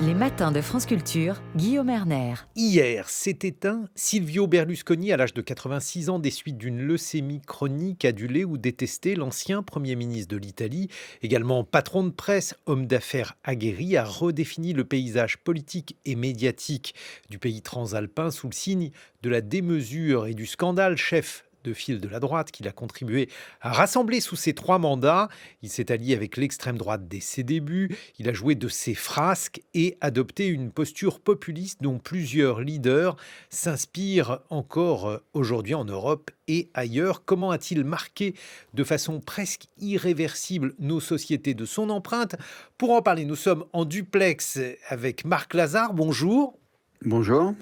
Les matins de France Culture, Guillaume Erner. Hier, s'est éteint Silvio Berlusconi à l'âge de 86 ans des suites d'une leucémie chronique. Adulé ou détesté, l'ancien Premier ministre de l'Italie, également patron de presse, homme d'affaires aguerri, a redéfini le paysage politique et médiatique du pays transalpin sous le signe de la démesure et du scandale. Chef de file de la droite qu'il a contribué à rassembler sous ses 3 mandats. Il s'est allié avec l'extrême droite dès ses débuts. Il a joué de ses frasques et adopté une posture populiste dont plusieurs leaders s'inspirent encore aujourd'hui en Europe et ailleurs. Comment a-t-il marqué de façon presque irréversible nos sociétés de son empreinte? Pour en parler, nous sommes en duplex avec Marc Lazare. Bonjour. Bonjour.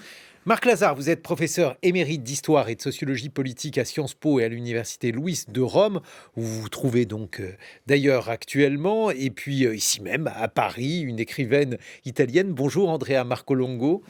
Marc Lazare, vous êtes professeur émérite d'histoire et de sociologie politique à Sciences Po et à l'université Louis de Rome, où vous vous trouvez donc d'ailleurs actuellement, et puis ici même à Paris, une écrivaine italienne. Bonjour Andrea Marcolongo.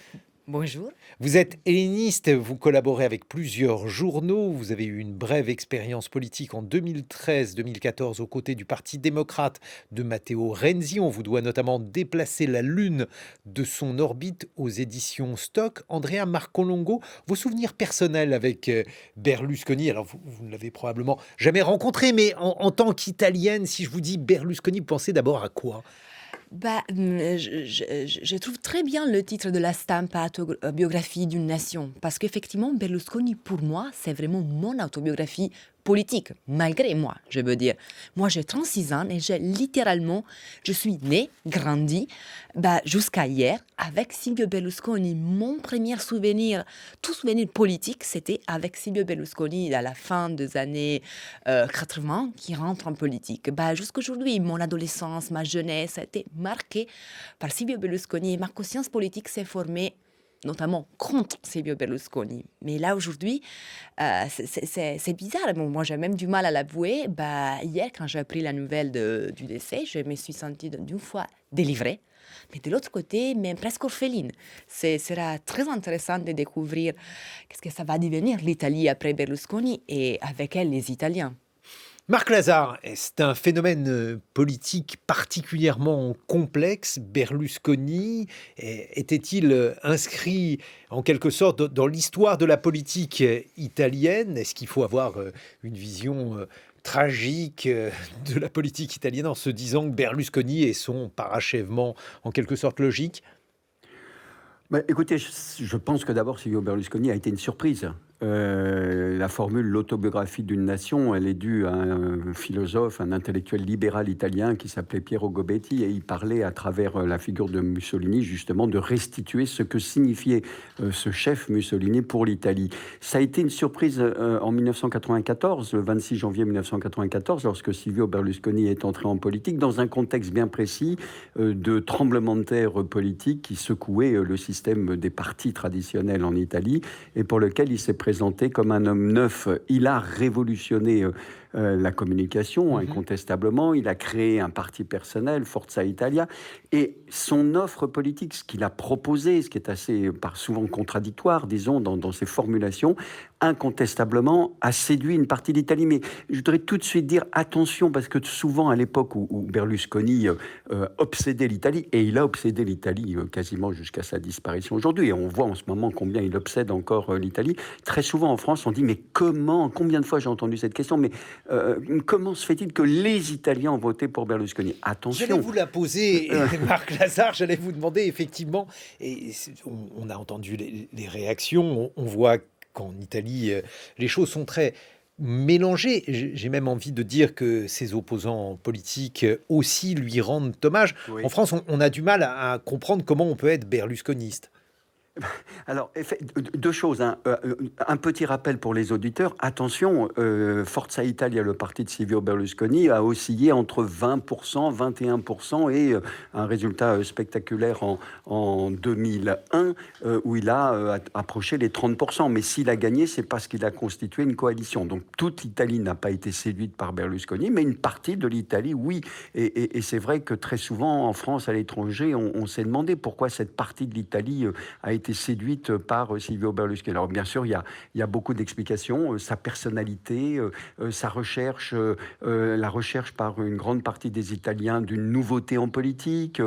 Bonjour. Vous êtes helléniste, vous collaborez avec plusieurs journaux, vous avez eu une brève expérience politique en 2013-2014 aux côtés du Parti démocrate de Matteo Renzi. On vous doit notamment déplacer la Lune de son orbite aux éditions Stock. Andrea Marcolongo, vos souvenirs personnels avec Berlusconi, alors vous ne l'avez probablement jamais rencontré, mais en tant qu'Italienne, si je vous dis Berlusconi, vous pensez d'abord à quoi ? Je trouve très bien le titre de la Stampa, autobiographie d'une nation, parce qu'effectivement, Berlusconi, pour moi, c'est vraiment mon autobiographie politique, malgré moi, je veux dire. Moi, j'ai 36 ans et je suis née, grandie, jusqu'à hier, avec Silvio Berlusconi. Mon premier souvenir, tout souvenir politique, c'était avec Silvio Berlusconi à la fin des années 80, qui rentre en politique. Jusqu'aujourd'hui, mon adolescence, ma jeunesse a été marquée par Silvio Berlusconi et ma conscience politique s'est formée notamment contre Silvio Berlusconi. Mais là, aujourd'hui, c'est bizarre. Bon, moi, j'ai même du mal à l'avouer. Hier, quand j'ai appris la nouvelle du décès, je me suis sentie d'une fois délivrée. Mais de l'autre côté, même presque orpheline. Ce sera très intéressant de découvrir qu'est-ce que ça va devenir l'Italie après Berlusconi et avec elle les Italiens. Marc Lazare, c'est un phénomène politique particulièrement complexe. Berlusconi était-il inscrit en quelque sorte dans l'histoire de la politique italienne? Est-ce qu'il faut avoir une vision tragique de la politique italienne en se disant que Berlusconi est son parachèvement en quelque sorte logique? Écoutez, je pense que d'abord Silvio Berlusconi a été une surprise. La formule l'autobiographie d'une nation, elle est due à un philosophe, un intellectuel libéral italien qui s'appelait Piero Gobetti, et il parlait à travers la figure de Mussolini justement de restituer ce que signifiait ce chef Mussolini pour l'Italie. Ça a été une surprise en 1994, le 26 janvier 1994, lorsque Silvio Berlusconi est entré en politique dans un contexte bien précis de tremblement de terre politique qui secouait le système des partis traditionnels en Italie et pour lequel il s'est présenté comme un homme neuf. Il a révolutionné la communication, incontestablement. Il a créé un parti personnel, Forza Italia. Et son offre politique, ce qu'il a proposé, ce qui est assez souvent contradictoire, disons, dans ses formulations, incontestablement a séduit une partie d'Italie. Mais je voudrais tout de suite dire attention, parce que souvent, à l'époque où Berlusconi obsédait l'Italie, et il a obsédé l'Italie quasiment jusqu'à sa disparition aujourd'hui, et on voit en ce moment combien il obsède encore l'Italie, très souvent en France, on dit, mais combien de fois j'ai entendu cette question, mais comment se fait-il que les Italiens ont voté pour Berlusconi? Attention. J'allais vous la poser, Marc Lazare, j'allais vous demander effectivement, et on a entendu les réactions, on voit qu'en Italie, les choses sont très mélangées. J'ai même envie de dire que ses opposants politiques aussi lui rendent hommage. Oui. En France, on a du mal à comprendre comment on peut être berlusconiste. Alors, deux choses. Un petit rappel pour les auditeurs. Attention, Forza Italia, le parti de Silvio Berlusconi, a oscillé entre 20%, 21% et un résultat spectaculaire en 2001 où il a approché les 30%. Mais s'il a gagné, c'est parce qu'il a constitué une coalition. Donc, toute l'Italie n'a pas été séduite par Berlusconi, mais une partie de l'Italie, oui. Et c'est vrai que très souvent, en France, à l'étranger, on s'est demandé pourquoi cette partie de l'Italie a été été séduite par Silvio Berlusconi. Alors bien sûr, il y a beaucoup d'explications. Sa personnalité, sa recherche, la recherche par une grande partie des Italiens d'une nouveauté en politique.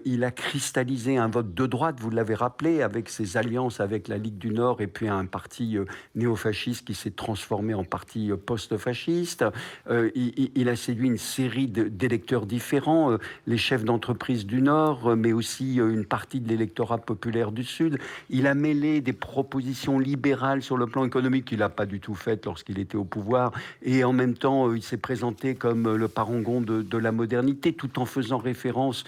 Il a cristallisé un vote de droite, vous l'avez rappelé, avec ses alliances avec la Ligue du Nord et puis un parti néofasciste qui s'est transformé en parti post-fasciste. Il a séduit une série d'électeurs différents, les chefs d'entreprise du Nord, mais aussi une partie de l'électorat populaire du Sud. Il a mêlé des propositions libérales sur le plan économique qu'il n'a pas du tout faites lorsqu'il était au pouvoir, et en même temps, il s'est présenté comme le parangon de la modernité, tout en faisant référence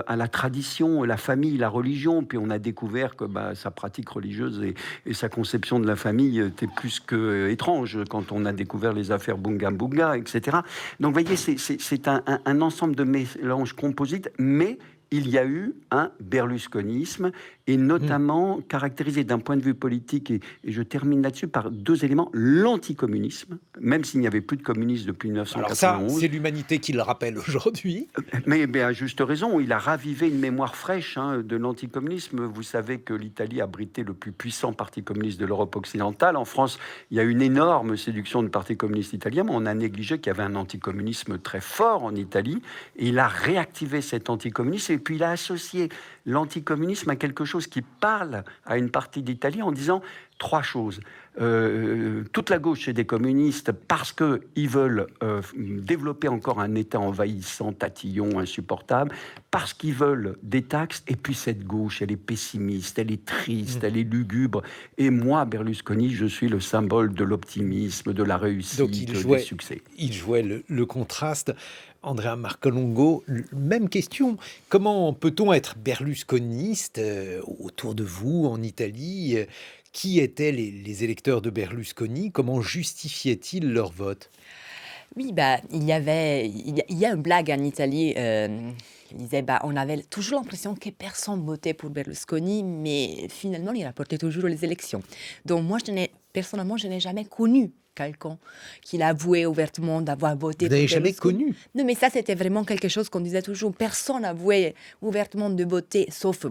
à la tradition, la famille, la religion. Puis on a découvert que sa pratique religieuse et sa conception de la famille était plus que étrange quand on a découvert les affaires Bunga Bunga, etc. Donc, vous voyez, c'est un ensemble de mélanges composites, mais il y a eu un berlusconisme, et notamment caractérisé d'un point de vue politique, et je termine là-dessus, par deux éléments. L'anticommunisme, même s'il n'y avait plus de communisme depuis 1991. Alors ça, c'est l'humanité qui le rappelle aujourd'hui. Mais à juste raison, il a ravivé une mémoire fraîche de l'anticommunisme. Vous savez que l'Italie abritait le plus puissant parti communiste de l'Europe occidentale. En France, il y a une énorme séduction du parti communiste italien, mais on a négligé qu'il y avait un anticommunisme très fort en Italie. Et il a réactivé cet anticommunisme, et puis il a associé l'anticommunisme à quelque chose qui parle à une partie d'Italie en disant trois choses. Toute la gauche est des communistes parce qu'ils veulent développer encore un État envahissant, tatillon, insupportable, parce qu'ils veulent des taxes, et puis cette gauche, elle est pessimiste, elle est triste, elle est lugubre, et moi, Berlusconi, je suis le symbole de l'optimisme, de la réussite, du succès. Il jouait le contraste. Andrea Marcolongo, même question. Comment peut-on être berlusconiste autour de vous, en Italie? Qui étaient les électeurs de Berlusconi? Comment justifiaient-ils leur vote? Oui, il y a une blague en Italie. Il disait, on avait toujours l'impression que personne votait pour Berlusconi, mais finalement, il rapportait toujours les élections. Donc moi, personnellement, je n'ai jamais connu quelqu'un qui l'a avoué ouvertement d'avoir voté Vous pour n'avez Berlusconi. jamais connu? Non, mais ça, c'était vraiment quelque chose qu'on disait toujours. Personne n'avouait ouvertement de voter, sauf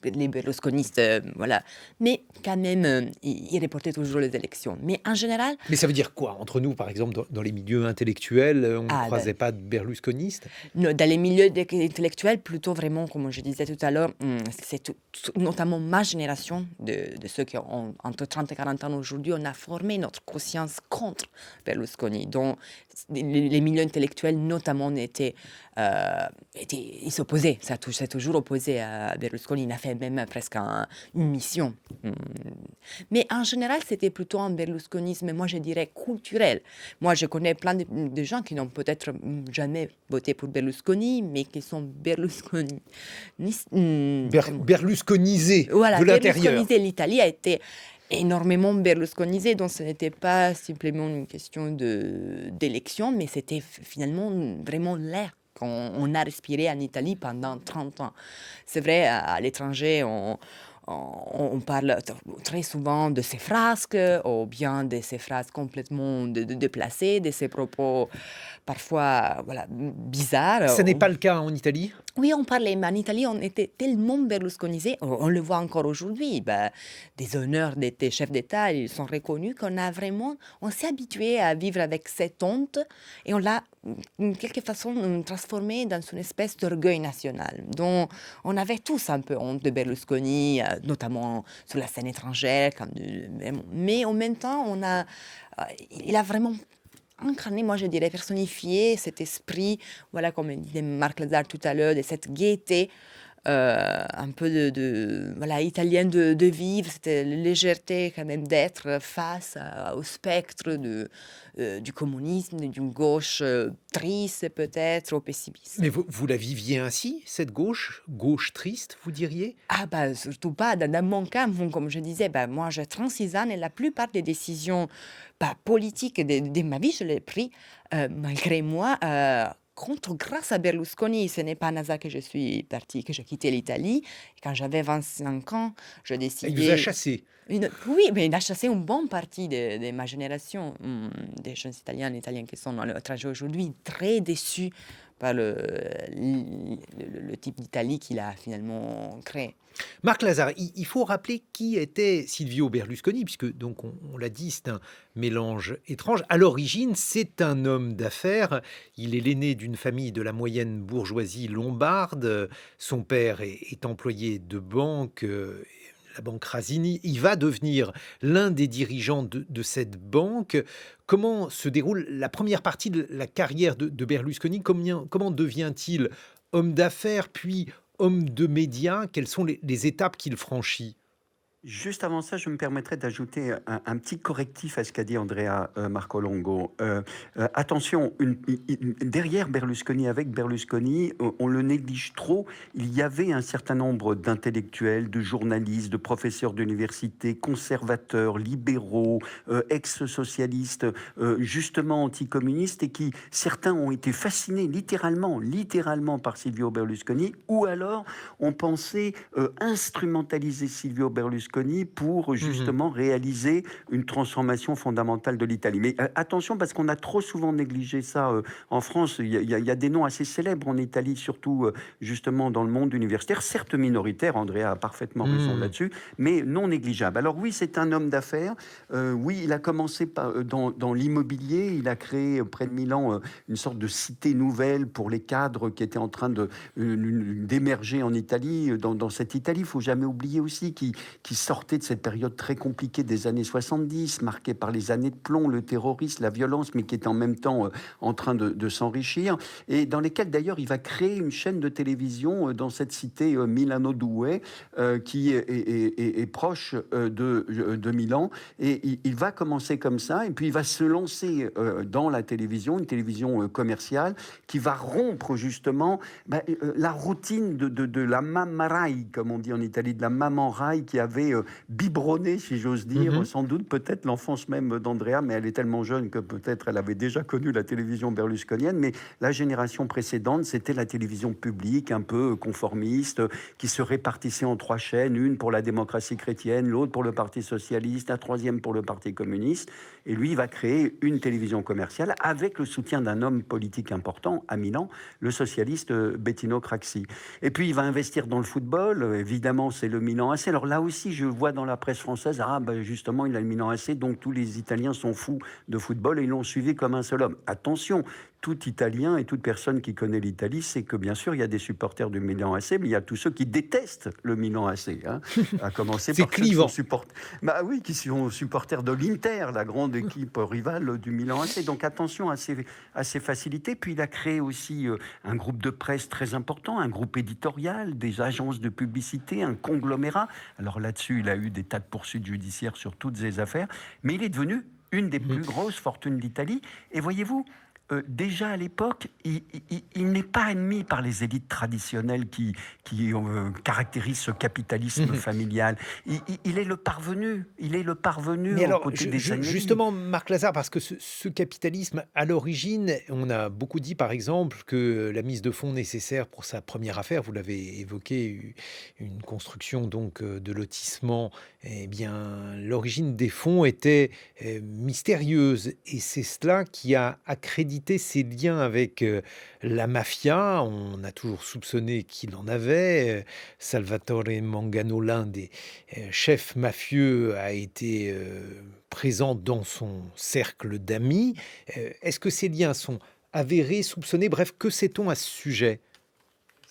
les berlusconistes, voilà. Mais quand même, ils reportaient toujours les élections. Mais en général... Mais ça veut dire quoi? Entre nous, par exemple, dans les milieux intellectuels, on ne croisait pas de berlusconistes? Non, dans les milieux intellectuels, plutôt vraiment, comme je disais tout à l'heure, c'est notamment ma génération, de ceux qui ont entre 30 et 40 ans aujourd'hui, on a formé notre conscience contre Berlusconi. Donc, les milieux intellectuels, notamment, ils s'opposaient. Ça s'est toujours opposé à Berlusconi. Il a fait même presque une mission. Mais en général, c'était plutôt un berlusconisme, moi, je dirais, culturel. Moi, je connais plein de gens qui n'ont peut-être jamais voté pour Berlusconi, mais qui sont berlusconisés voilà, de l'intérieur. Berlusconisés. L'Italie a été énormément berlusconisée, donc ce n'était pas simplement une question d'élection, mais c'était finalement vraiment l'air qu'on a respiré en Italie pendant 30 ans. C'est vrai, à l'étranger, on parle très souvent de ces frasques, ou bien de ces phrases complètement déplacées, de ces propos parfois bizarres. Ce n'est pas le cas en Italie? Oui, on parlait, mais en Italie, on était tellement berlusconisés, on le voit encore aujourd'hui. Des honneurs d'être chef d'État, ils sont reconnus on s'est habitué à vivre avec cette honte, et on l'a, de quelque façon, transformé dans une espèce d'orgueil national. Donc, on avait tous un peu honte de Berlusconi, notamment sur la scène étrangère, mais en même temps, il a vraiment incarné, moi je dirais, personnifié cet esprit, voilà, comme disait Marc Lazare tout à l'heure, de cette gaieté un peu italienne de vivre, cette légèreté quand même d'être face au spectre du communisme, d'une gauche triste peut-être, au pessimisme. Mais vous la viviez ainsi, cette gauche triste, vous diriez? Surtout pas. Dans mon cas, comme je disais, moi j'ai 36 ans et la plupart des décisions politiques de ma vie, je les ai prises malgré moi, grâce à Berlusconi. Ce n'est pas un hasard que je suis partie, que j'ai quitté l'Italie. Et quand j'avais 25 ans, je décidais... Il vous a chassé? Oui, mais il a chassé une bonne partie de ma génération, des jeunes Italiens qui sont à l'étranger aujourd'hui, très déçus le type d'Italie qu'il a finalement créé. Marc Lazare, il faut rappeler qui était Silvio Berlusconi, puisque donc on l'a dit, c'est un mélange étrange. À l'origine, c'est un homme d'affaires. Il est l'aîné d'une famille de la moyenne bourgeoisie lombarde. Son père est employé de banque, la banque Rasini. Il va devenir l'un des dirigeants de cette banque. Comment se déroule la première partie de la carrière de Berlusconi? Comment devient-il homme d'affaires, puis homme de médias? Quelles sont les étapes qu'il franchit? Juste avant ça, je me permettrais d'ajouter un petit correctif à ce qu'a dit Andrea Marcolongo. Attention, derrière Berlusconi, avec Berlusconi, on le néglige trop. Il y avait un certain nombre d'intellectuels, de journalistes, de professeurs d'université, conservateurs, libéraux, ex-socialistes, justement anticommunistes, et qui, certains ont été fascinés littéralement par Silvio Berlusconi, ou alors ont pensé instrumentaliser Silvio Berlusconi pour justement réaliser une transformation fondamentale de l'Italie. Mais attention, parce qu'on a trop souvent négligé ça en France. Il y a des noms assez célèbres en Italie, surtout justement dans le monde universitaire, certes minoritaire, Andrea a parfaitement raison là-dessus, mais non négligeable. Alors oui, c'est un homme d'affaires. Oui, il a commencé dans l'immobilier. Il a créé près de Milan une sorte de cité nouvelle pour les cadres qui étaient en train d'émerger en Italie. Dans cette Italie, il ne faut jamais oublier aussi qui sortait de cette période très compliquée des années 70, marquée par les années de plomb, le terrorisme, la violence, mais qui est en même temps en train de s'enrichir, et dans lesquels d'ailleurs il va créer une chaîne de télévision dans cette cité Milano Due, qui est proche de Milan, et il va commencer comme ça, et puis il va se lancer dans la télévision, une télévision commerciale, qui va rompre justement la routine de la mamma Rai, comme on dit en Italie, de la maman Rai, qui avait biberonné, si j'ose dire, sans doute peut-être l'enfance même d'Andrea, mais elle est tellement jeune que peut-être elle avait déjà connu la télévision berlusconienne, mais la génération précédente, c'était la télévision publique, un peu conformiste, qui se répartissait en 3 chaînes, une pour la démocratie chrétienne, l'autre pour le Parti socialiste, la troisième pour le Parti communiste, et lui, il va créer une télévision commerciale avec le soutien d'un homme politique important à Milan, le socialiste Bettino Craxi. Et puis, il va investir dans le football, évidemment, c'est le Milan AC. Alors là aussi, je vois dans la presse française, justement, il a le Milan AC, donc tous les Italiens sont fous de football et ils l'ont suivi comme un seul homme. Attention, tout Italien et toute personne qui connaît l'Italie sait que, bien sûr, il y a des supporters du Milan AC, mais il y a tous ceux qui détestent le Milan AC, à commencer par ceux qui sont supporters de l'Inter, la grande équipe rivale du Milan AC. Donc attention à ces facilités. Puis il a créé aussi un groupe de presse très important, un groupe éditorial, des agences de publicité, un conglomérat. Alors là-dessus, il a eu des tas de poursuites judiciaires sur toutes ses affaires, mais il est devenu une des plus grosses fortunes d'Italie. Et voyez-vous, déjà à l'époque, il n'est pas admis par les élites traditionnelles qui caractérisent ce capitalisme familial. Il est le parvenu. Mais alors, côté des Agnelli. justement, Marc Lazare, parce que ce capitalisme, à l'origine, on a beaucoup dit, par exemple, que la mise de fonds nécessaire pour sa première affaire, vous l'avez évoqué, une construction donc de lotissement, eh bien, l'origine des fonds était mystérieuse, et c'est cela qui a accrédité ses liens avec la mafia. On a toujours soupçonné qu'il en avait. Salvatore Mangano, l'un des chefs mafieux, a été présent dans son cercle d'amis. Est-ce que ces liens sont avérés, soupçonnés? Bref, que sait-on à ce sujet?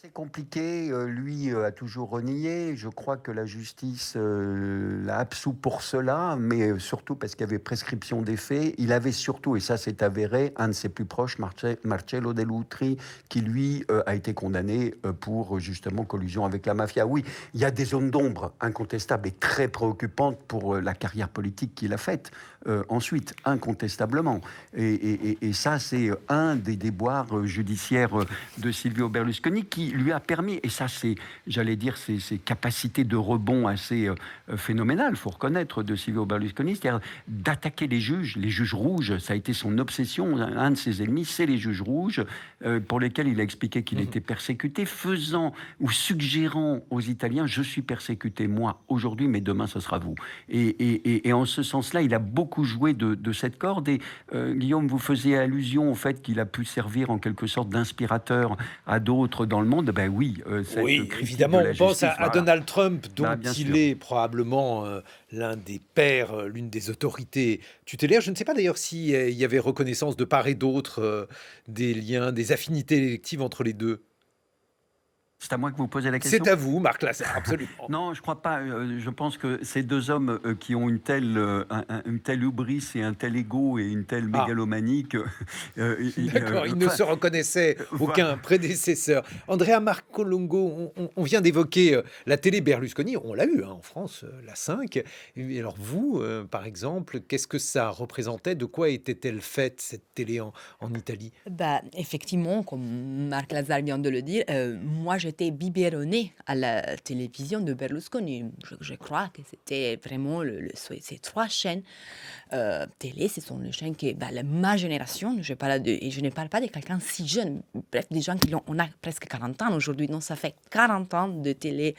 C'est compliqué, lui a toujours renié. Je crois que la justice l'a absous pour cela, mais surtout parce qu'il y avait prescription des faits. Il avait surtout, et ça c'est avéré, un de ses plus proches, Marcello Dell'Utri, qui lui a été condamné pour justement collusion avec la mafia. Oui, il y a des zones d'ombre incontestables et très préoccupantes pour la carrière politique qu'il a faite. Ensuite, incontestablement. Et ça, c'est un des déboires judiciaires de Silvio Berlusconi qui, lui a permis, et ça c'est, j'allais dire, ses capacités de rebond assez phénoménales, il faut reconnaître, de Silvio Berlusconi, c'est-à-dire d'attaquer les juges rouges. Ça a été son obsession. Un de ses ennemis, c'est les juges rouges, pour lesquels il a expliqué qu'il était persécuté, faisant ou suggérant aux Italiens: je suis persécuté, moi, aujourd'hui, mais demain, ce sera vous. Et en ce sens-là, il a beaucoup joué de cette corde. Et Guillaume, vous faisiez allusion au fait qu'il a pu servir en quelque sorte d'inspirateur à d'autres dans le monde. Ben oui, oui, évidemment, on pense à Donald Trump, dont il est probablement l'un des pères, l'une des autorités tutélaires. Je ne sais pas d'ailleurs s'il y avait reconnaissance de part et d'autre des liens, des affinités électives entre les deux. C'est à moi que vous posez la question. C'est à vous, Marc Lazare, absolument. Non, je crois pas. Je pense que ces deux hommes qui ont une telle hubris et un tel ego et une telle mégalomanie que... D'accord, ils ne se reconnaissaient aucun prédécesseur. Andrea Marcolongo, on vient d'évoquer la télé Berlusconi. On l'a eu en France, la 5. Et alors vous, par exemple, qu'est-ce que ça représentait? De quoi était-elle faite, cette télé en Italie? Effectivement, comme Marc Lazare vient de le dire, moi j'étais biberonnée à la télévision de Berlusconi. Je crois que c'était vraiment ces trois chaînes télé. Ce sont les chaînes que ma génération, et je ne parle pas de quelqu'un si jeune, bref, des gens on a presque 40 ans aujourd'hui. Donc ça fait 40 ans de télé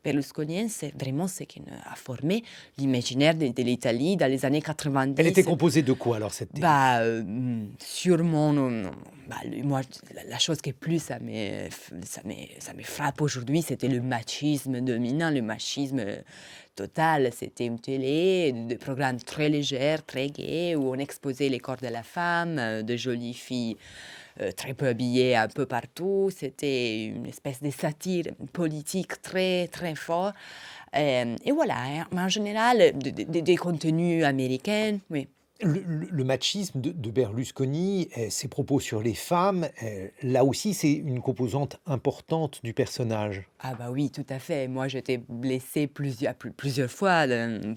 berlusconienne. C'est vraiment ce qui a formé l'imaginaire de l'Italie dans les années 90. Elle était composée de quoi alors, cette télé? Sûrement, moi, la chose qui plus ça me frappe aujourd'hui, c'était le machisme dominant, le machisme total. C'était une télé, des programmes très légers, très gais, où on exposait les corps de la femme, de jolies filles très peu habillées un peu partout. C'était une espèce de satire politique très, très fort. Et voilà, hein. Mais en général, des contenus américains, oui. Le machisme de Berlusconi, ses propos sur les femmes, là aussi, c'est une composante importante du personnage. Ah oui, tout à fait. Moi, j'étais blessée plusieurs fois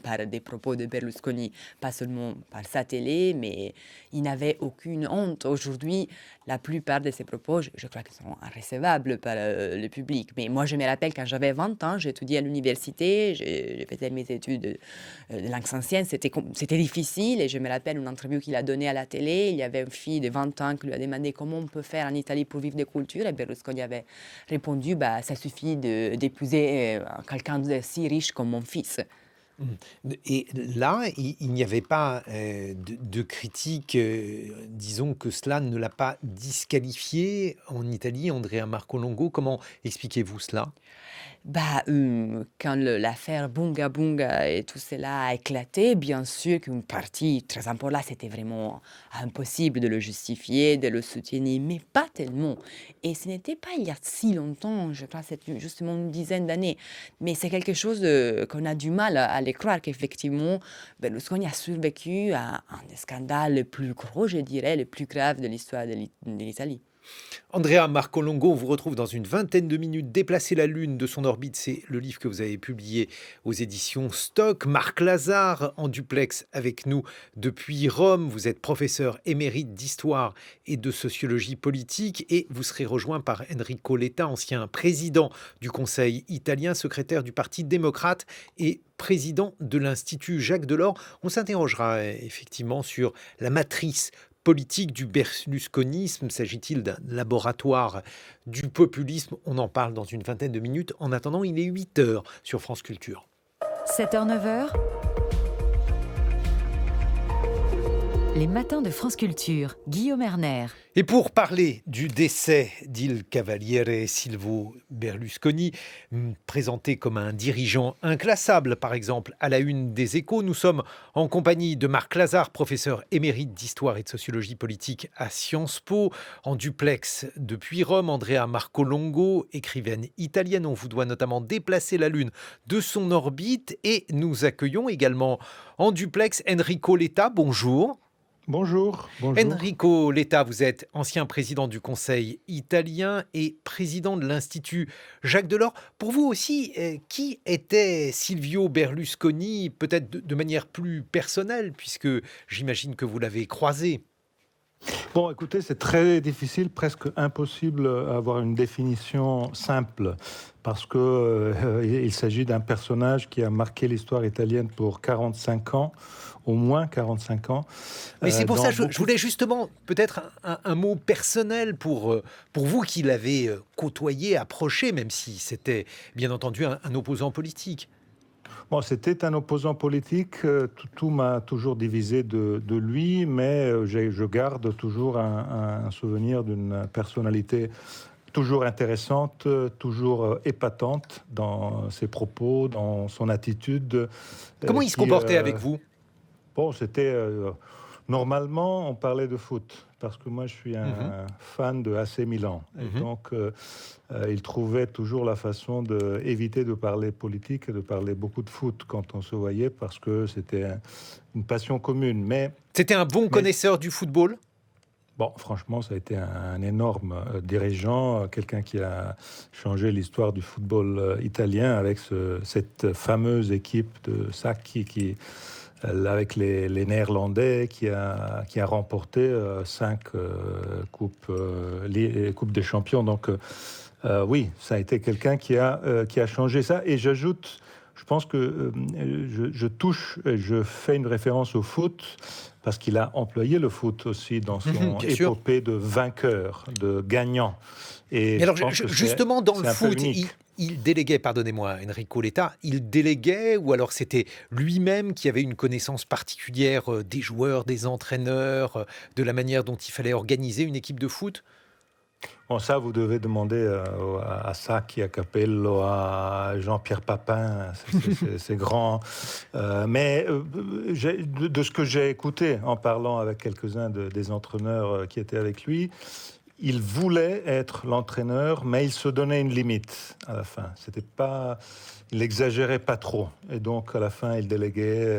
par des propos de Berlusconi, pas seulement par sa télé, mais il n'avait aucune honte. Aujourd'hui, la plupart de ses propos, je crois qu'ils sont irrécevables par le public. Mais moi, je me rappelle quand j'avais 20 ans, j'étudiais à l'université, j'ai fait mes études de langue ancienne, c'était difficile, et je me rappelle une interview qu'il a donnée à la télé. Il y avait une fille de 20 ans qui lui a demandé comment on peut faire en Italie pour vivre de culture, et Berlusconi avait répondu: ça suffit d'épouser quelqu'un de si riche comme mon fils. Et là, il n'y avait pas de critique, disons que cela ne l'a pas disqualifié en Italie. Andrea Marcolongo, comment expliquez-vous cela? Quand l'affaire Bunga Bunga et tout cela a éclaté, bien sûr qu'une partie très importante, là, c'était vraiment impossible de le justifier, de le soutenir, mais pas tellement. Et ce n'était pas il y a si longtemps, je crois, c'est justement une dizaine d'années. Mais c'est quelque chose qu'on a du mal à le croire, qu'effectivement, Berlusconi a survécu à un des scandales les plus gros, je dirais, les plus graves de l'histoire de l'Italie. Andrea Marcolongo, on vous retrouve dans une vingtaine de minutes. Déplacer la Lune de son orbite, c'est le livre que vous avez publié aux éditions Stock. Marc Lazare en duplex avec nous depuis Rome. Vous êtes professeur émérite d'histoire et de sociologie politique et vous serez rejoint par Enrico Letta, ancien président du Conseil italien, secrétaire du Parti démocrate et président de l'Institut Jacques Delors. On s'interrogera effectivement sur la matrice politique du berlusconisme. S'agit-il d'un laboratoire du populisme? On en parle dans une vingtaine de minutes. En attendant, il est 8h sur France Culture. 7h, 9h. Les matins de France Culture, Guillaume Erner. Et pour parler du décès d'Il Cavaliere Silvio Berlusconi, présenté comme un dirigeant inclassable, par exemple, à la une des Échos, nous sommes en compagnie de Marc Lazare, professeur émérite d'histoire et de sociologie politique à Sciences Po, en duplex depuis Rome. Andrea Marcolongo, écrivaine italienne. On vous doit notamment déplacer la Lune de son orbite. Et nous accueillons également en duplex Enrico Letta. Bonjour. Bonjour. Enrico Letta, vous êtes ancien président du Conseil italien et président de l'Institut Jacques Delors. Pour vous aussi, qui était Silvio Berlusconi, peut-être de manière plus personnelle, puisque j'imagine que vous l'avez croisé? Bon, écoutez, c'est très difficile, presque impossible d'avoir une définition simple, parce qu'il s'agit d'un personnage qui a marqué l'histoire italienne pour 45 ans, au moins 45 ans. Mais c'est pour ça que je beaucoup voulais justement peut-être un mot personnel pour vous qui l'avez côtoyé, approché, même si c'était bien entendu un opposant politique. Bon, c'était un opposant politique, tout m'a toujours divisé de lui, mais je garde toujours un souvenir d'une personnalité toujours intéressante, toujours épatante dans ses propos, dans son attitude. Comment il se comportait avec vous? Bon, c'était... normalement, on parlait de foot, parce que moi, je suis un fan de AC Milan. Et donc, il trouvait toujours la façon d'éviter de parler politique et de parler beaucoup de foot quand on se voyait, parce que c'était une passion commune. C'était un bon connaisseur du football? Bon, franchement, ça a été un énorme dirigeant, quelqu'un qui a changé l'histoire du football italien avec cette fameuse équipe de Sacchi avec les Néerlandais qui a remporté 5 coupes des champions. Donc oui, ça a été quelqu'un qui a changé ça. Et j'ajoute, je pense que je fais une référence au foot parce qu'il a employé le foot aussi dans son épopée de vainqueur, de gagnant. Et alors justement, dans le foot, il déléguait, pardonnez-moi, Enrico Letta, il déléguait ou alors c'était lui-même qui avait une connaissance particulière des joueurs, des entraîneurs, de la manière dont il fallait organiser une équipe de foot? Bon, ça, vous devez demander à Sacchi, à Capello, à Jean-Pierre Papin, c'est grand. Mais de ce que j'ai écouté en parlant avec quelques-uns des entraîneurs qui étaient avec lui, il voulait être l'entraîneur, mais il se donnait une limite à la fin. Il n'exagérait pas trop. Et donc, à la fin, il déléguait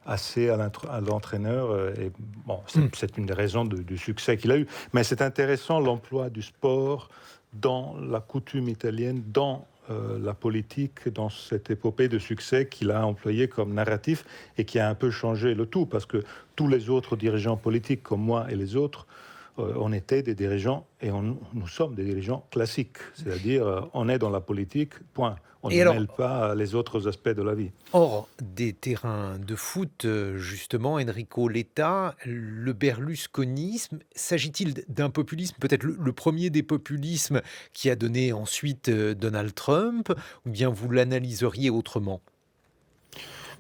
assez à l'entraîneur. Et bon, c'est une des raisons du succès qu'il a eu. Mais c'est intéressant, l'emploi du sport dans la coutume italienne, dans la politique, dans cette épopée de succès qu'il a employé comme narratif et qui a un peu changé le tout. Parce que tous les autres dirigeants politiques, comme moi et les autres, on était des dirigeants et nous sommes des dirigeants classiques. C'est-à-dire, on est dans la politique, point. On ne mêle pas les autres aspects de la vie. Hors des terrains de foot, justement, Enrico Letta, le berlusconisme, s'agit-il d'un populisme, peut-être le premier des populismes qui a donné ensuite Donald Trump, ou bien vous l'analyseriez autrement ?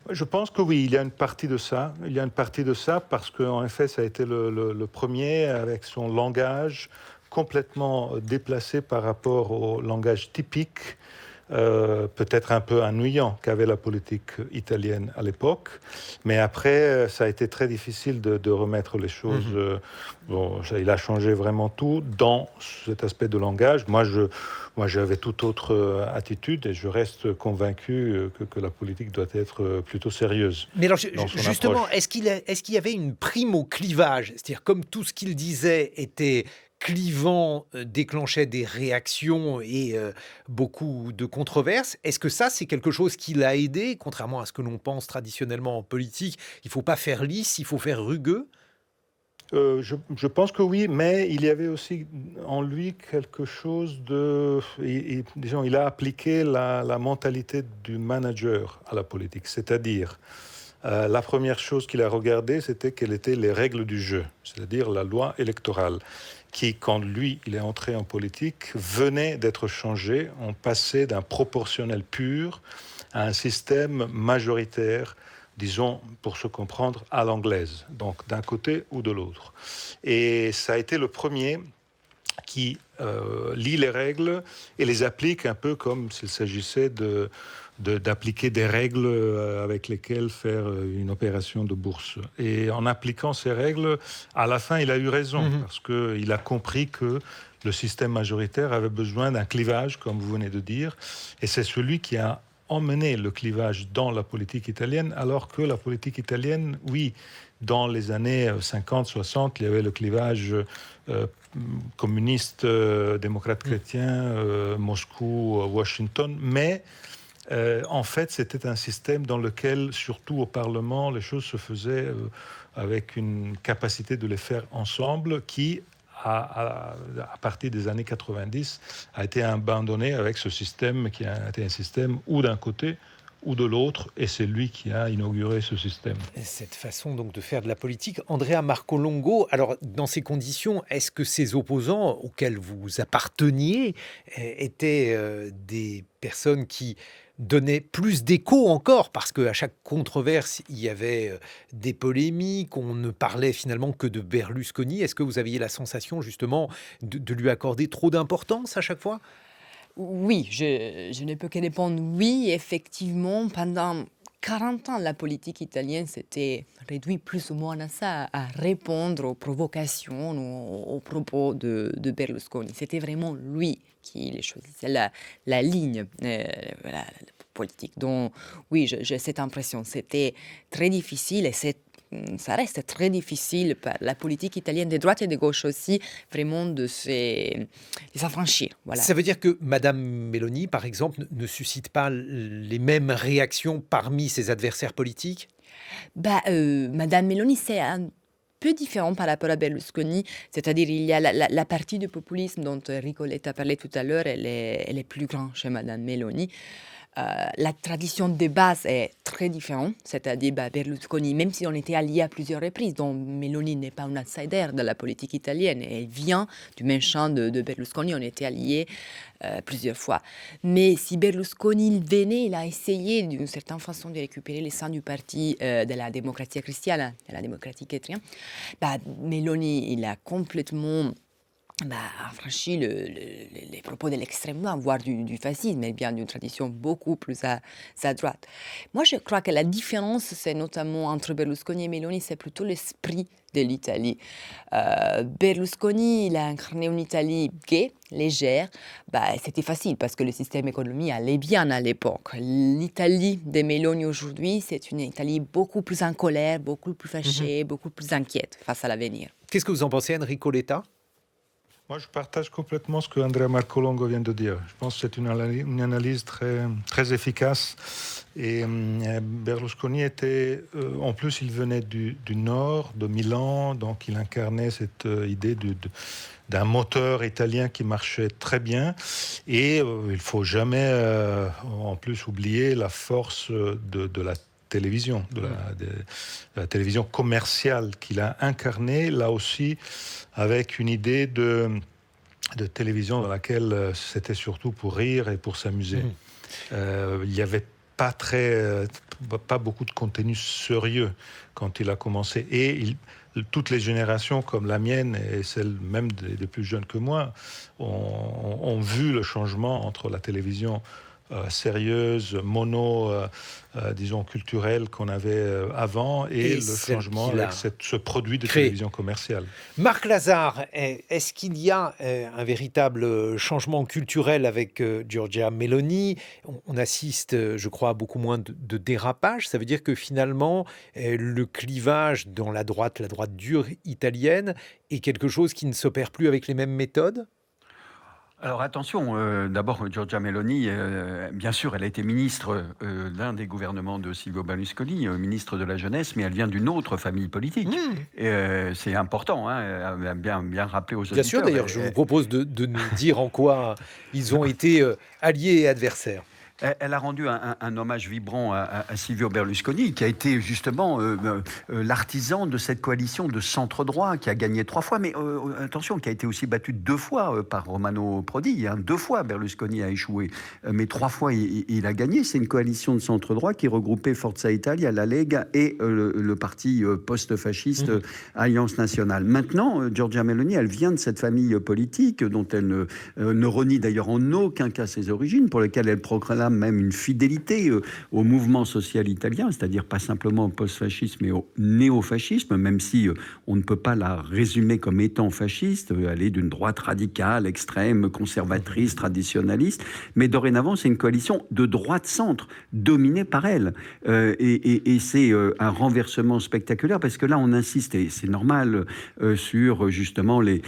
Je pense que oui, il y a une partie de ça. Il y a une partie de ça parce qu'en effet, ça a été le premier avec son langage complètement déplacé par rapport au langage typique, peut-être un peu ennuyant qu'avait la politique italienne à l'époque. Mais après, ça a été très difficile de remettre les choses. Il a changé vraiment tout dans cet aspect de langage. Moi, j'avais toute autre attitude et je reste convaincu que la politique doit être plutôt sérieuse. Mais alors, justement, est-ce qu'il y avait une prime au clivage ? C'est-à-dire, comme tout ce qu'il disait était clivant, déclenchait des réactions et beaucoup de controverses, est-ce que ça, c'est quelque chose qui l'a aidé, contrairement à ce que l'on pense traditionnellement en politique, il ne faut pas faire lisse, il faut faire rugueux ? Je pense que oui, mais il y avait aussi en lui quelque chose de... Disons, il a appliqué la mentalité du manager à la politique, c'est-à-dire la première chose qu'il a regardée, c'était quelles étaient les règles du jeu, c'est-à-dire la loi électorale, qui, quand lui, il est entré en politique, venait d'être changée. On passait d'un proportionnel pur à un système majoritaire, disons, pour se comprendre, à l'anglaise, donc d'un côté ou de l'autre. Et ça a été le premier qui lit les règles et les applique un peu comme s'il s'agissait d'appliquer des règles avec lesquelles faire une opération de bourse. Et en appliquant ces règles, à la fin, il a eu raison, parce qu'il a compris que le système majoritaire avait besoin d'un clivage, comme vous venez de dire, et c'est celui qui a emmené le clivage dans la politique italienne, alors que la politique italienne, oui, dans les années 50-60, il y avait le clivage communiste, démocrate chrétien, Moscou, Washington, mais en fait, c'était un système dans lequel, surtout au Parlement, les choses se faisaient avec une capacité de les faire ensemble qui, à partir des années 90, a été abandonné avec ce système qui a été un système ou d'un côté ou de l'autre, et c'est lui qui a inauguré ce système. Cette façon donc de faire de la politique, Andrea Marcolongo, alors dans ces conditions, est-ce que ces opposants auxquels vous apparteniez étaient des personnes qui donnaient plus d'écho encore, parce qu'à chaque controverse, il y avait des polémiques, on ne parlait finalement que de Berlusconi. Est-ce que vous aviez la sensation justement de lui accorder trop d'importance à chaque fois ? Oui, je ne peux que répondre oui, effectivement, pendant 40 ans, la politique italienne s'était réduite plus ou moins à ça, à répondre aux provocations, aux propos de Berlusconi. C'était vraiment lui qui les choisissait, la ligne la politique. Donc oui, j'ai cette impression. C'était très difficile et ça reste très difficile pour la politique italienne de droite et de gauche aussi, vraiment de s'affranchir. Voilà. Ça veut dire que Madame Meloni, par exemple, ne suscite pas les mêmes réactions parmi ses adversaires politiques ? Madame Meloni, c'est un peu différent par rapport à Berlusconi, c'est-à-dire il y a la partie du populisme dont Enrico Letta parlait tout à l'heure, elle est plus grande chez Madame Meloni. La tradition de base est très différente, c'est-à-dire Berlusconi, même si on était alliés à plusieurs reprises, donc Meloni n'est pas un outsider de la politique italienne, elle vient du même champ de Berlusconi, on était alliés plusieurs fois. Mais si Berlusconi venait, il a essayé d'une certaine façon de récupérer les seins du parti de la démocratie chrétienne, de la démocratie chrétienne. Meloni, il a complètement franchi les propos de l'extrême droite, voire du fascisme, mais bien d'une tradition beaucoup plus à droite. Moi, je crois que la différence, c'est notamment entre Berlusconi et Meloni, c'est plutôt l'esprit de l'Italie. Berlusconi, il a incarné une Italie gaie, légère. C'était facile parce que le système économique allait bien à l'époque. L'Italie de Meloni aujourd'hui, c'est une Italie beaucoup plus en colère, beaucoup plus fâchée, beaucoup plus inquiète face à l'avenir. Qu'est-ce que vous en pensez, Enrico Letta ? Moi, je partage complètement ce que Andrea Marcolongo vient de dire. Je pense que c'est une analyse très, très efficace. Et Berlusconi était, en plus, il venait du nord, de Milan, donc il incarnait cette idée d'un moteur italien qui marchait très bien. Et il ne faut jamais, en plus, oublier la force de la télévision, de la télévision commerciale qu'il a incarnée, là aussi, avec une idée de télévision dans laquelle c'était surtout pour rire et pour s'amuser. Il n'y avait pas beaucoup de contenu sérieux quand il a commencé. Et toutes les générations, comme la mienne et celles même des plus jeunes que moi, ont vu le changement entre la télévision sérieuse, disons culturelle qu'on avait avant et le changement avec ce produit de télévision commerciale. Marc Lazare, est-ce qu'il y a un véritable changement culturel avec Giorgia Meloni ? On assiste, je crois, à beaucoup moins de dérapage. Ça veut dire que finalement, le clivage dans la droite dure italienne est quelque chose qui ne s'opère plus avec les mêmes méthodes ? Alors attention, d'abord Giorgia Meloni, bien sûr, elle a été ministre d'un des gouvernements de Silvio Berlusconi, ministre de la jeunesse, mais elle vient d'une autre famille politique. C'est important, bien rappeler aux auditeurs. Bien sûr, d'ailleurs, je vous propose de nous dire en quoi ils ont été alliés et adversaires. Elle a rendu un hommage vibrant à Silvio Berlusconi, qui a été justement l'artisan de cette coalition de centre-droit, qui a gagné 3 fois, mais attention, qui a été aussi battu 2 fois par Romano Prodi. 2 fois, Berlusconi a échoué, mais 3 fois, il a gagné. C'est une coalition de centre-droit qui regroupait Forza Italia, la Lega et le parti post-fasciste Alliance Nationale. Maintenant, Giorgia Meloni, elle vient de cette famille politique, dont elle ne renie d'ailleurs en aucun cas ses origines, pour lesquelles elle proclame même une fidélité au mouvement social italien, c'est-à-dire pas simplement au post-fascisme, mais au néo-fascisme, même si on ne peut pas la résumer comme étant fasciste. Elle est d'une droite radicale, extrême, conservatrice, traditionnaliste, mais dorénavant, c'est une coalition de droite-centre, dominée par elle. Et c'est un renversement spectaculaire, parce que là, on insiste, et c'est normal, sur justement les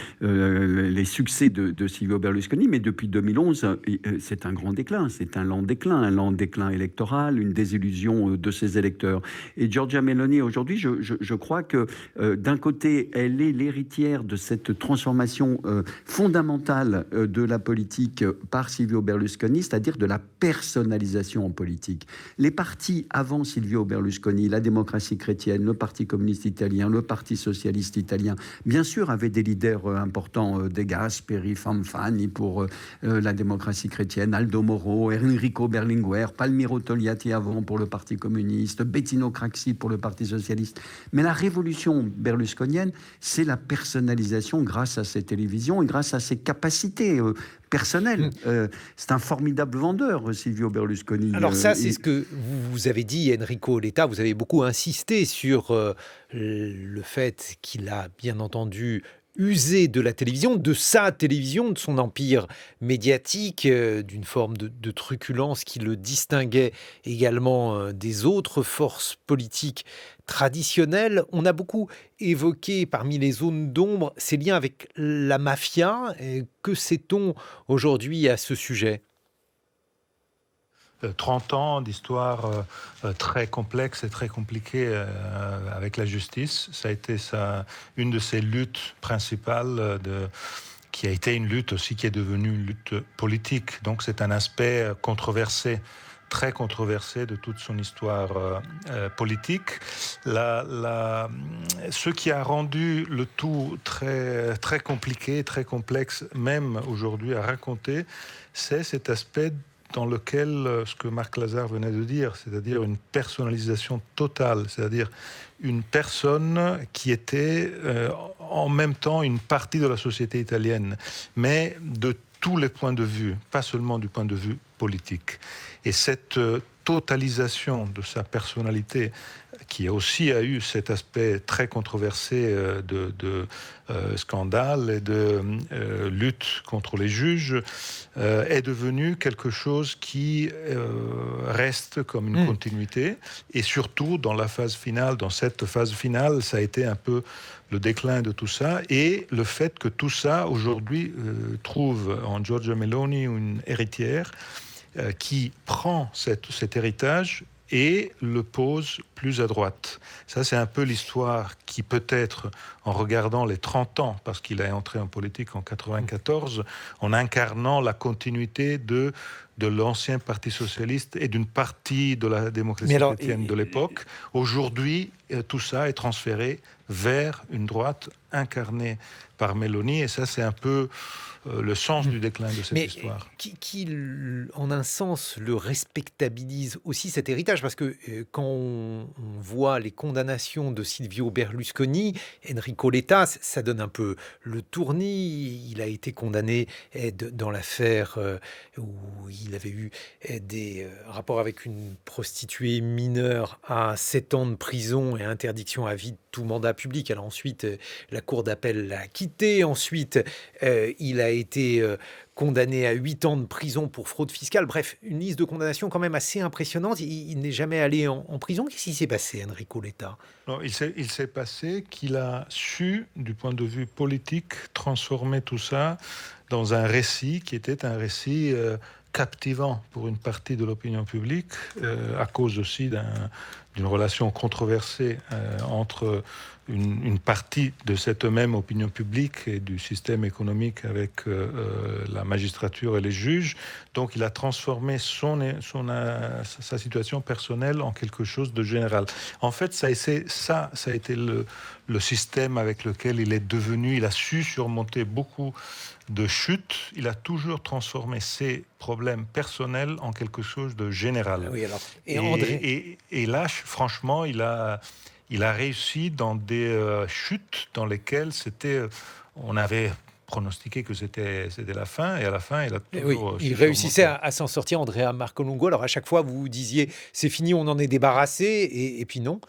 succès de Silvio Berlusconi, mais depuis 2011, c'est un grand déclin, c'est un lent déclin. déclin, un lent déclin électoral, une désillusion de ses électeurs. Et Giorgia Meloni, aujourd'hui, je crois que d'un côté, elle est l'héritière de cette transformation fondamentale de la politique par Silvio Berlusconi, c'est-à-dire de la personnalisation en politique. Les partis avant Silvio Berlusconi, la démocratie chrétienne, le Parti communiste italien, le Parti socialiste italien, bien sûr, avaient des leaders importants, De Gasperi, Fanfani pour la démocratie chrétienne, Aldo Moro, Enrico Berlinguer, Palmiro Togliatti avant pour le Parti communiste, Bettino Craxi pour le Parti socialiste. Mais la révolution berlusconienne, c'est la personnalisation grâce à ces télévisions et grâce à ses capacités personnelles. C'est un formidable vendeur, Silvio Berlusconi. Alors ça, c'est ce que vous avez dit, Enrico Letta. Vous avez beaucoup insisté sur le fait qu'il a bien entendu usé de la télévision, de sa télévision, de son empire médiatique, d'une forme de truculence qui le distinguait également des autres forces politiques traditionnelles. On a beaucoup évoqué parmi les zones d'ombre ces liens avec la mafia. Que sait-on aujourd'hui à ce sujet ? 30 ans d'histoire très complexe et très compliquée avec la justice. Ça a été une de ses luttes principales, qui a été une lutte aussi qui est devenue une lutte politique. Donc c'est un aspect controversé, très controversé de toute son histoire politique. Ce qui a rendu le tout très, très compliqué, très complexe, même aujourd'hui à raconter, c'est cet aspect dans lequel, ce que Marc Lazare venait de dire, c'est-à-dire une personnalisation totale, c'est-à-dire une personne qui était en même temps une partie de la société italienne, mais de tous les points de vue, pas seulement du point de vue politique. Et cette totalisation de sa personnalité, qui aussi a eu cet aspect très controversé de scandale et de lutte contre les juges, est devenu quelque chose qui reste comme une continuité. Et surtout, dans cette phase finale, ça a été un peu le déclin de tout ça et le fait que tout ça, aujourd'hui, trouve en Giorgia Meloni une héritière qui prend cet héritage et le pose plus à droite. Ça, c'est un peu l'histoire qui peut-être, en regardant les 30 ans, parce qu'il est entré en politique en 1994, en incarnant la continuité de l'ancien Parti socialiste et d'une partie de la démocratie chrétienne de l'époque. Aujourd'hui, tout ça est transféré vers une droite incarnée par Meloni, et ça, c'est un peu le sens du déclin de cette histoire. Qui, en un sens, le respectabilise aussi cet héritage, parce que quand on voit les condamnations de Silvio Berlusconi, Enrico Letta, ça donne un peu le tournis. Il a été condamné dans l'affaire où il avait eu des rapports avec une prostituée mineure à 7 ans de prison et interdiction à vie de tout mandat public. Alors ensuite, la cour d'appel l'a quitté. Ensuite, il a été condamné à 8 ans de prison pour fraude fiscale. Bref, une liste de condamnations quand même assez impressionnante. Il n'est jamais allé en prison. Qu'est-ce qui s'est passé, Enrico Letta ? Il s'est passé qu'il a su, du point de vue politique, transformer tout ça dans un récit qui était un récit captivant pour une partie de l'opinion publique, à cause aussi d'une relation controversée entre une partie de cette même opinion publique et du système économique avec la magistrature et les juges. Donc il a transformé sa situation personnelle en quelque chose de général. En fait, ça a été le système avec lequel il est devenu. Il a su surmonter beaucoup de chutes. Il a toujours transformé ses problèmes personnels en quelque chose de général. Oui, alors, et là, franchement, il a réussi dans des chutes dans lesquelles on avait pronostiqué que c'était la fin, et à la fin, il a toujours... il réussissait à s'en sortir, Andrea Marcolungo. Alors à chaque fois, vous disiez, c'est fini, on en est débarrassé, et puis non.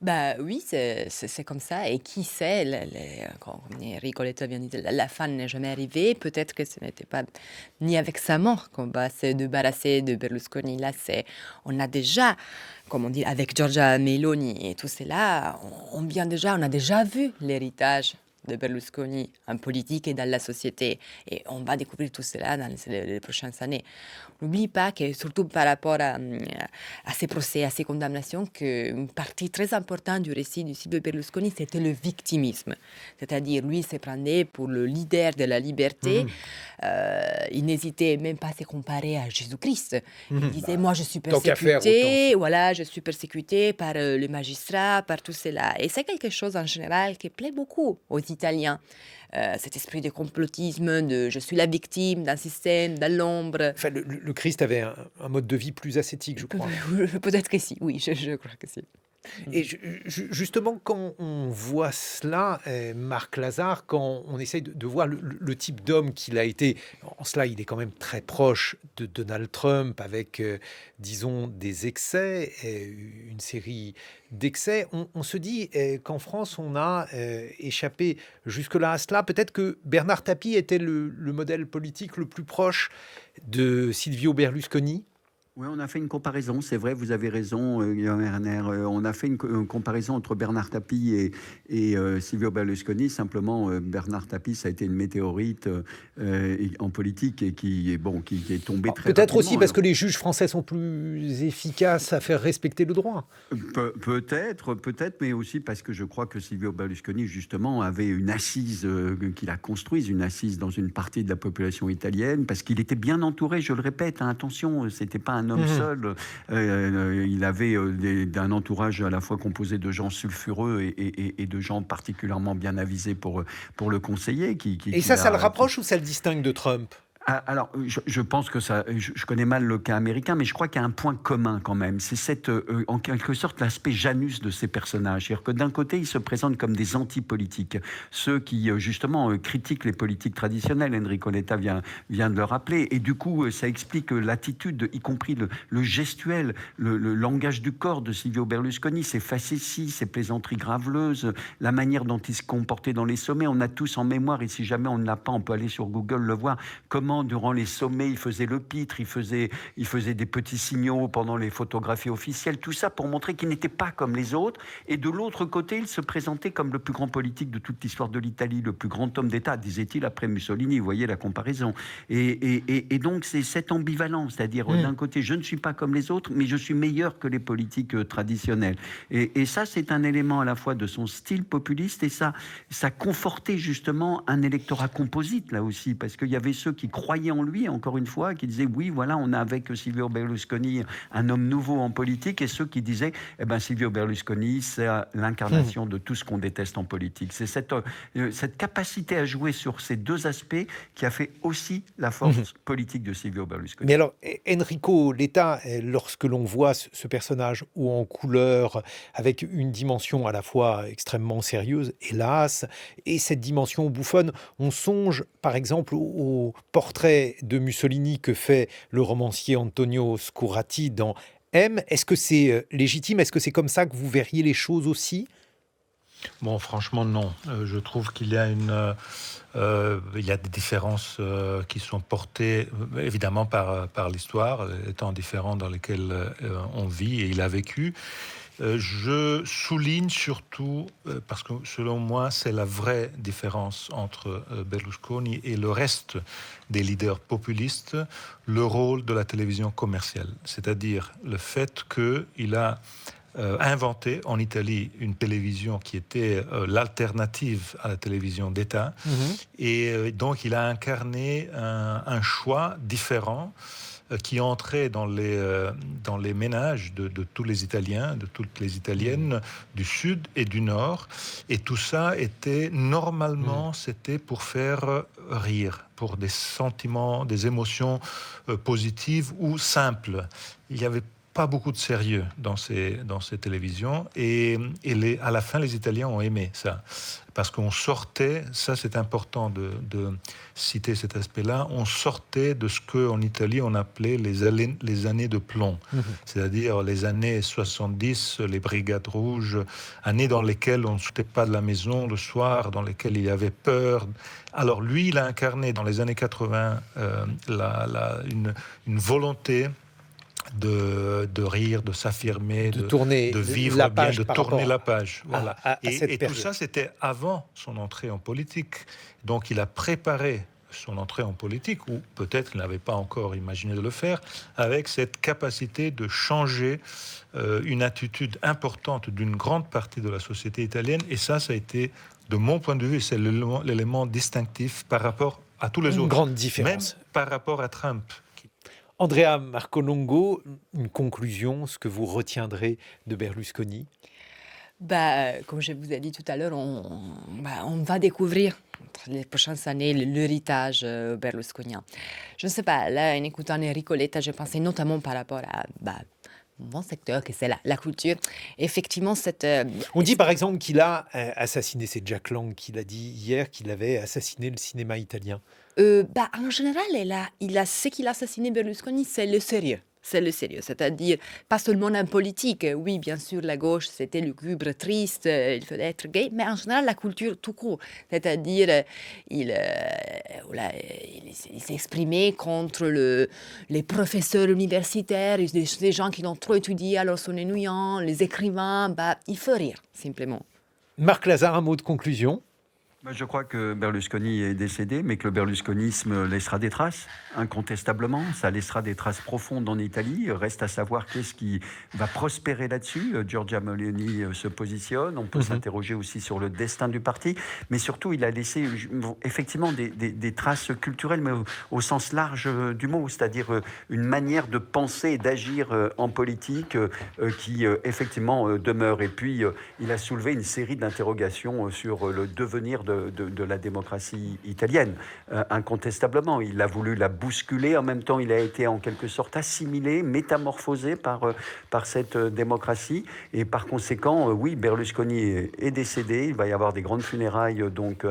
Bah oui, c'est comme ça. Et qui sait, comme Enrico Letta vient de dire, la fin n'est jamais arrivée. Peut-être que ce n'était pas ni avec sa mort qu'on va se débarrasser de Berlusconi. Là, on a déjà, comme on dit, avec Giorgia Meloni et tout cela, on a déjà vu l'héritage de Berlusconi en politique et dans la société. Et on va découvrir tout cela dans les prochaines années. N'oublie pas que, surtout par rapport à ces procès, à ces condamnations, qu'une partie très importante du récit de Silvio Berlusconi, c'était le victimisme. C'est-à-dire, lui se prenait pour le leader de la liberté. Il n'hésitait même pas à se comparer à Jésus-Christ. Il disait, moi, je suis persécuté, voilà, je suis persécuté par les magistrats, par tout cela. Et c'est quelque chose, en général, qui plaît beaucoup aux Italiens. Cet esprit de complotisme, de je suis la victime d'un système, dans l'ombre. Enfin, le Christ avait un mode de vie plus ascétique, je crois. Peut-être que si, oui, je crois que si. Et justement, quand on voit cela, Marc Lazare, quand on essaye de voir le type d'homme qu'il a été, en cela, il est quand même très proche de Donald Trump, avec, disons, des excès, une série d'excès. On se dit qu'en France, on a échappé jusque-là à cela. Peut-être que Bernard Tapie était le modèle politique le plus proche de Silvio Berlusconi. Oui, on a fait une comparaison, c'est vrai, vous avez raison, Guillaume Erner. On a fait une comparaison entre Bernard Tapie et Silvio Berlusconi. Simplement, Bernard Tapie, ça a été une météorite en politique et qui est tombée très peut-être rapidement. Aussi parce que les juges français sont plus efficaces à faire respecter le droit. Peut-être, mais aussi parce que je crois que Silvio Berlusconi, justement, avait une assise qu'il a construite, une assise dans une partie de la population italienne, parce qu'il était bien entouré, je le répète, attention, c'était pas un homme seul. Il avait un entourage à la fois composé de gens sulfureux et de gens particulièrement bien avisés pour le conseiller. Et ça le rapproche ou ça le distingue de Trump ? Alors, je pense que ça... Je connais mal le cas américain, mais je crois qu'il y a un point commun quand même. C'est en quelque sorte, l'aspect Janus de ces personnages. C'est-à-dire que d'un côté, ils se présentent comme des anti-politiques. Ceux qui, justement, critiquent les politiques traditionnelles. Enrico Letta vient de le rappeler. Et du coup, ça explique l'attitude, y compris le gestuel, le langage du corps de Silvio Berlusconi, ses facéties, ses plaisanteries graveleuses, la manière dont il se comportait dans les sommets. On a tous en mémoire, et si jamais on ne l'a pas, on peut aller sur Google le voir, comment durant les sommets, il faisait le pitre, il faisait des petits signaux pendant les photographies officielles, tout ça pour montrer qu'il n'était pas comme les autres. Et de l'autre côté, il se présentait comme le plus grand politique de toute l'histoire de l'Italie, le plus grand homme d'État, disait-il après Mussolini. Vous voyez la comparaison. Et donc, c'est cette ambivalence, c'est-à-dire d'un côté, je ne suis pas comme les autres, mais je suis meilleur que les politiques traditionnelles. Et ça, c'est un élément à la fois de son style populiste, et ça confortait justement un électorat composite, là aussi, parce qu'il y avait ceux qui croyaient en lui, encore une fois, qui disaient oui, voilà, on a avec Silvio Berlusconi un homme nouveau en politique, et ceux qui disaient Silvio Berlusconi, c'est l'incarnation de tout ce qu'on déteste en politique. C'est cette capacité à jouer sur ces deux aspects qui a fait aussi la force politique de Silvio Berlusconi. Mais alors, Enrico Letta, lorsque l'on voit ce personnage haut en couleur, avec une dimension à la fois extrêmement sérieuse, hélas, et cette dimension bouffonne, on songe par exemple au portrait de Mussolini que fait le romancier Antonio Scurati dans M. Est-ce que c'est légitime ? Est-ce que c'est comme ça que vous verriez les choses aussi ? Bon, franchement, non. Je trouve qu'il y a des différences qui sont portées évidemment par l'histoire, les temps différents dans lesquels on vit et il a vécu. Je souligne surtout, parce que selon moi, c'est la vraie différence entre Berlusconi et le reste des leaders populistes, le rôle de la télévision commerciale. C'est-à-dire le fait qu'il a inventé en Italie une télévision qui était l'alternative à la télévision d'État. Et donc, il a incarné un choix différent qui entrait dans les ménages de tous les Italiens, de toutes les Italiennes du Sud et du Nord. Et tout ça était, normalement, c'était pour faire rire, pour des sentiments, des émotions positives ou simples. Il y avait pas beaucoup de sérieux dans ces télévisions et à la fin les Italiens ont aimé ça parce qu'on sortait, ça c'est important de citer cet aspect-là, on sortait de ce qu'en Italie on appelait les années de plomb, c'est-à-dire les années 70, les brigades rouges, années dans lesquelles on ne sortait pas de la maison le soir, dans lesquelles il y avait peur. Alors lui, il a incarné dans les années 80 une volonté de rire, de s'affirmer, De tourner de vivre la bien, page de par tourner rapport la page. Voilà. à cette Et tout période. ça, c'était avant son entrée en politique. Donc il a préparé son entrée en politique, ou peut-être il n'avait pas encore imaginé de le faire, avec cette capacité de changer une attitude importante d'une grande partie de la société italienne. Et ça a été, de mon point de vue, c'est l'élément distinctif par rapport à tous les Une autres. grande Même différence. par rapport à Trump. Andrea Marcolongo, une conclusion, ce que vous retiendrez de Berlusconi? Comme je vous ai dit tout à l'heure, on va découvrir entre les prochaines années l'héritage berlusconien. Je ne sais pas, là, en écoutant Enrico Letta, je pensais notamment par rapport à mon secteur, que c'est la culture. Effectivement, On dit par exemple qu'il a assassiné, c'est Jack Lang qui l'a dit hier, qu'il avait assassiné le cinéma italien. en général, ce qu'il a assassiné Berlusconi, c'est le sérieux. C'est le sérieux, c'est-à-dire pas seulement en politique. Oui, bien sûr, la gauche, c'était lugubre, triste, il fallait être gay, mais en général, la culture tout court. C'est-à-dire, il s'est exprimé contre les professeurs universitaires, les gens qui ont trop étudié, alors sont ennuyants, les écrivains, il faut rire, simplement. Marc Lazare, un mot de conclusion? Je crois que Berlusconi est décédé, mais que le berlusconisme laissera des traces, incontestablement. Ça laissera des traces profondes en Italie. Reste à savoir qu'est-ce qui va prospérer là-dessus. Giorgia Meloni se positionne. On peut s'interroger aussi sur le destin du parti. Mais surtout, il a laissé effectivement des traces culturelles, mais au sens large du mot, c'est-à-dire une manière de penser et d'agir en politique qui effectivement demeure. Et puis, il a soulevé une série d'interrogations sur le devenir de la démocratie italienne. Incontestablement, il a voulu la bousculer. En même temps, il a été en quelque sorte assimilé, métamorphosé par cette démocratie. Et par conséquent, oui, Berlusconi est décédé. Il va y avoir des grandes funérailles donc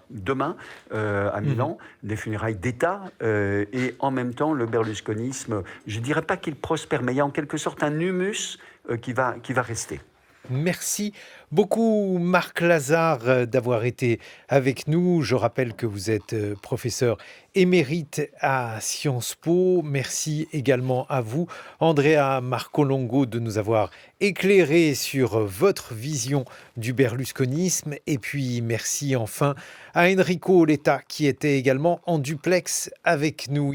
demain à Milan, des funérailles d'État. Et en même temps, le berlusconisme, je ne dirais pas qu'il prospère, mais il y a en quelque sorte un humus qui va rester. Merci beaucoup Marc Lazare d'avoir été avec nous. Je rappelle que vous êtes professeur émérite à Sciences Po. Merci également à vous, Andrea Marcolongo, de nous avoir éclairé sur votre vision du berlusconisme. Et puis merci enfin à Enrico Letta qui était également en duplex avec nous.